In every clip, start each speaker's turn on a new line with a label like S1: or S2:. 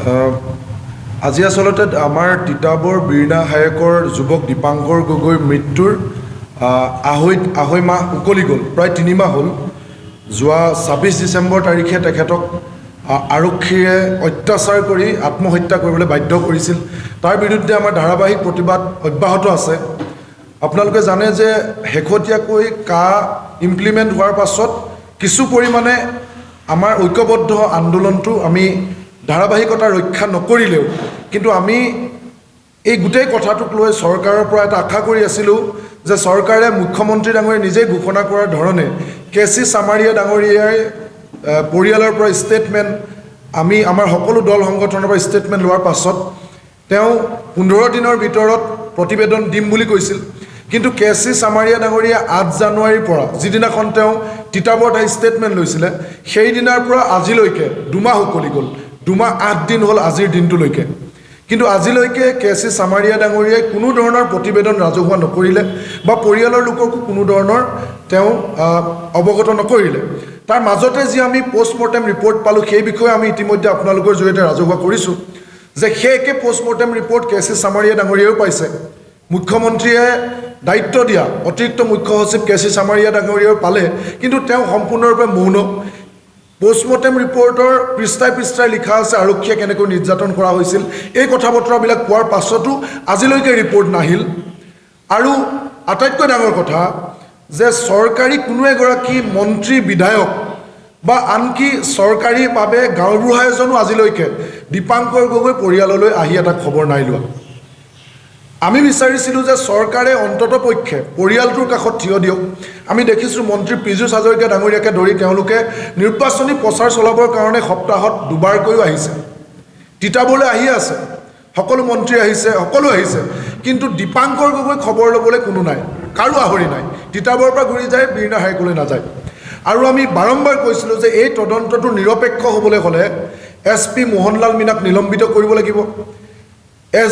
S1: আজি আসলতে আমাৰ তিতাবৰ বীৰনা হায়েকৰ যুৱক দীপাংকৰ গগৈৰ মৃত্যুৰ আঢ়ৈ মাহ উকলি গ'ল, প্ৰায় 3 মাহ হ'ল। যোৱা 26 ডিচেম্বৰ তাৰিখে তেখেতক আৰক্ষীয়ে অত্যাচাৰ কৰি আত্মহত্যা কৰিবলৈ বাধ্য কৰিছিল। তাৰ বিৰুদ্ধে আমাৰ ধাৰাবাহিক প্ৰতিবাদ অব্যাহত আছে। আপোনালোকে জানে যে শেহতীয়াকৈ ইমপ্লিমেণ্ট হোৱাৰ পাছত কিছু পৰিমাণে আমাৰ ঐক্যবদ্ধ আন্দোলনটো আমি ধাৰাবাহিকতা ৰক্ষা নকৰিলেও কিন্তু আমি এই গোটেই কথাটোক লৈ চৰকাৰৰ পৰা এটা আশা কৰি আছিলোঁ যে চৰকাৰে মুখ্যমন্ত্ৰী ডাঙৰীয়াই নিজেই ঘোষণা কৰাৰ ধৰণে কেচি চামাৰিয়া ডাঙৰীয়াই পৰিয়ালৰ পৰা ষ্টেটমেণ্ট আমি আমাৰ সকলো দল সংগঠনৰ পৰা ষ্টেটমেণ্ট লোৱাৰ পাছত তেওঁ 15 দিনৰ ভিতৰত প্ৰতিবেদন দিম বুলি কৈছিল। কিন্তু কেচি চামাৰিয়া ডাঙৰীয়া 8 জানুৱাৰীৰ পৰা যিদিনাখন তেওঁ তিতাবৰত ষ্টেটমেণ্ট লৈছিলে সেইদিনাৰ পৰা আজিলৈকে 2 মাহ উকলি গ'ল। 2 মাহ 8 দিন হ'ল আজিৰ দিনটোলৈকে। কিন্তু আজিলৈকে কেচি চামাৰিয়া ডাঙৰীয়াই কোনো ধৰণৰ প্ৰতিবেদন ৰাজহুৱা নকৰিলে বা পৰিয়ালৰ লোককো কোনো ধৰণৰ তেওঁ অৱগত নকৰিলে। তাৰ মাজতে যি আমি পোষ্টমৰ্টেম ৰিপৰ্ট পালোঁ সেই বিষয়ে আমি ইতিমধ্যে আপোনালোকৰ জৰিয়তে ৰাজহুৱা কৰিছোঁ যে সেই একে পোষ্টমৰ্টেম ৰিপৰ্ট কেচি চামাৰিয়া ডাঙৰীয়াও পাইছে। মুখ্যমন্ত্ৰীয়ে দায়িত্ব দিয়া অতিৰিক্ত মুখ্য সচিব কেচি চামাৰিয়া ডাঙৰীয়াও পালে, কিন্তু তেওঁ সম্পূৰ্ণৰূপে মৌন। পোষ্টমৰ্টেম ৰিপৰ্টৰ পৃষ্ঠাই পৃষ্ঠাই লিখা আছে আৰক্ষীয়ে কেনেকৈ নিৰ্যাতন কৰা হৈছিল। এই কথা বতৰাবিলাক পোৱাৰ পাছতো আজিলৈকে ৰিপৰ্ট নাহিল। আৰু আটাইতকৈ ডাঙৰ কথা যে চৰকাৰী কোনো এগৰাকী মন্ত্ৰী বিধায়ক বা আনকি চৰকাৰীভাৱে গাঁওবুঢ়া এজনো আজিলৈকে দীপাংকৰ গগৈ পৰিয়াললৈ আহি এটা খবৰ নাই লোৱা। আমি বিচাৰিছিলোঁ যে চৰকাৰে অন্ততপক্ষে পৰিয়ালটোৰ কাষত থিয় দিয়ক। আমি দেখিছোঁ মন্ত্ৰী পীযুষ হাজৰিকা ডাঙৰীয়াকে ধৰি তেওঁলোকে নিৰ্বাচনী প্ৰচাৰ চলাবৰ কাৰণে সপ্তাহত 2বাৰকৈও আহিছে, তিতাবৰলৈ আহি আছে, সকলো মন্ত্ৰী আহিছে, সকলো আহিছে, কিন্তু দীপাংকৰ গগৈ খবৰ ল'বলৈ কোনো নাই, কাৰো আহৰি নাই। তিতাবৰৰ পৰা ঘূৰি যায়, বীৰনা হাইকলৈ নাযায়। আৰু আমি বাৰম্বাৰ কৈছিলোঁ যে এই তদন্তটো নিৰপেক্ষ হ'বলৈ হ'লে SP মোহনলাল মীনাক নিলম্বিত কৰিব লাগিব,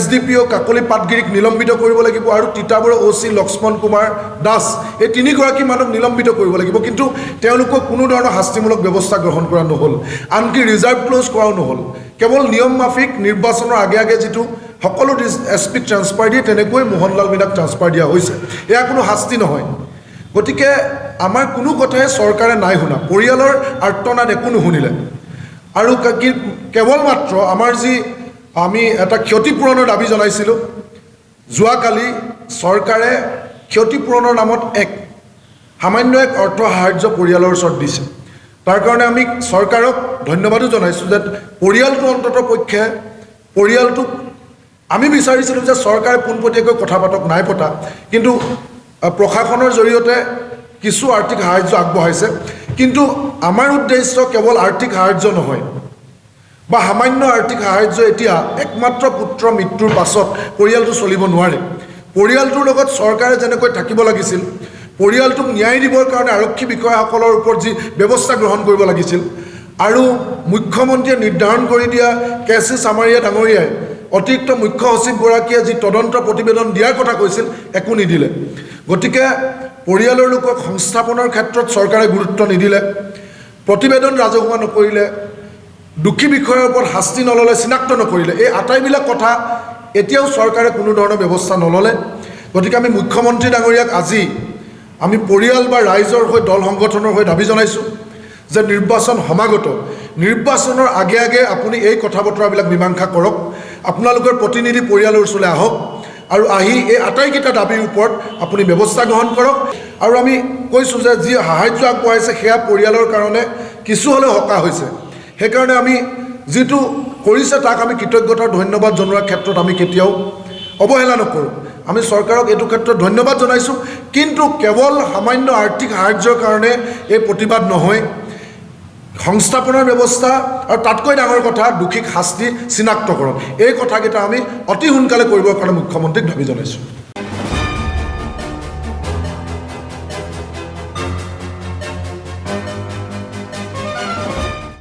S1: SDPO কাকলি পাটগিৰিক নিলম্বিত কৰিব লাগিব আৰু তিতাবৰৰ OC লক্ষ্মণ কুমাৰ দাস এই 3গৰাকী মানুহক নিলম্বিত কৰিব লাগিব। কিন্তু তেওঁলোকক কোনো ধৰণৰ শাস্তিমূলক ব্যৱস্থা গ্ৰহণ কৰা নহ'ল, আনকি ৰিজাৰ্ভ ক্ল'জ কৰাও নহ'ল। কেৱল নিয়ম মাফিক নিৰ্বাচনৰ আগে আগে যিটো সকলো SPক ট্ৰান্সফাৰ দিয়ে তেনেকৈ মোহনলাল মীনাক ট্ৰান্সফাৰ দিয়া হৈছে। এয়া কোনো শাস্তি নহয়। গতিকে আমাৰ কোনো কথাই চৰকাৰে নাই শুনা, পৰিয়ালৰ আৰ্তনাদ একো নুশুনিলে। আৰু কেৱল মাত্ৰ আমাৰ যি আমি এটা ক্ষতিপূৰণৰ দাবী জনাইছিলোঁ, যোৱাকালি চৰকাৰে ক্ষতিপূৰণৰ নামত সামান্য এক অৰ্থ সাহাৰ্য পৰিয়ালৰ ওচৰত দিছে। তাৰ কাৰণে আমি চৰকাৰক ধন্যবাদো জনাইছোঁ যে পৰিয়ালটো অন্ততপক্ষে পৰিয়ালটোক আমি বিচাৰিছিলোঁ যে চৰকাৰে পোনপটীয়াকৈ কথা পাতক, নাই পতা, কিন্তু প্ৰশাসনৰ জৰিয়তে কিছু আৰ্থিক সাহাৰ্য আগবঢ়াইছে। কিন্তু আমাৰ উদ্দেশ্য কেৱল আৰ্থিক সাহাৰ্য নহয় বা সামান্য আৰ্থিক সাহাৰ্য। এতিয়া একমাত্ৰ পুত্ৰ মৃত্যুৰ পাছত পৰিয়ালটো চলিব নোৱাৰে। পৰিয়ালটোৰ লগত চৰকাৰে যেনেকৈ থাকিব লাগিছিল, পৰিয়ালটোক ন্যায় দিবৰ কাৰণে আৰক্ষী বিষয়াসকলৰ ওপৰত যি ব্যৱস্থা গ্ৰহণ কৰিব লাগিছিল, আৰু মুখ্যমন্ত্ৰীয়ে নিৰ্ধাৰণ কৰি দিয়া কেচি চামাৰিয়া ডাঙৰীয়াই অতিৰিক্ত মুখ্য সচিবগৰাকীয়ে যি তদন্ত প্ৰতিবেদন দিয়াৰ কথা কৈছিল, একো নিদিলে। গতিকে পৰিয়ালৰ লোকক সংস্থাপনৰ ক্ষেত্ৰত চৰকাৰে গুৰুত্ব নিদিলে, প্ৰতিবেদন ৰাজহুৱা নকৰিলে, দোষী বিষয়ৰ ওপৰত শাস্তি নল'লে, চিনাক্ত নকৰিলে। এই আটাইবিলাক কথা এতিয়াও চৰকাৰে কোনো ধৰণৰ ব্যৱস্থা নল'লে। গতিকে আমি মুখ্যমন্ত্ৰী ডাঙৰীয়াক আজি আমি পৰিয়াল বা ৰাইজৰ হৈ দল সংগঠনৰ হৈ দাবী জনাইছোঁ যে নিৰ্বাচন সমাগত, নিৰ্বাচনৰ আগে আগে আপুনি এই কথা বতৰাবিলাক মীমাংসা কৰক। আপোনালোকৰ প্ৰতিনিধি পৰিয়ালৰ ওচৰলৈ আহক আৰু আহি এই আটাইকেইটা দাবীৰ ওপৰত আপুনি ব্যৱস্থা গ্ৰহণ কৰক। আৰু আমি কৈছোঁ যে যি সাহাৰ্য আগবঢ়াইছে সেয়া পৰিয়ালৰ কাৰণে কিছু হ'লেও সকাহ হৈছে। সেইকাৰণে আমি যিটো কৰিছে তাক আমি কৃতজ্ঞতাৰ ধন্যবাদ জনোৱাৰ ক্ষেত্ৰত আমি কেতিয়াও অৱহেলা নকৰোঁ। আমি চৰকাৰক এইটো ক্ষেত্ৰত ধন্যবাদ জনাইছোঁ। কিন্তু কেৱল সামান্য আৰ্থিক সাহাৰ্যৰ কাৰণে এই প্ৰতিবাদ নহয়, সংস্থাপনৰ ব্যৱস্থা আৰু তাতকৈ ডাঙৰ কথা দোষীক শাস্তি চিনাক্তকৰণ, এই কথাকেইটা আমি অতি সোনকালে কৰিবৰ কাৰণে মুখ্যমন্ত্ৰীক দাবী জনাইছোঁ।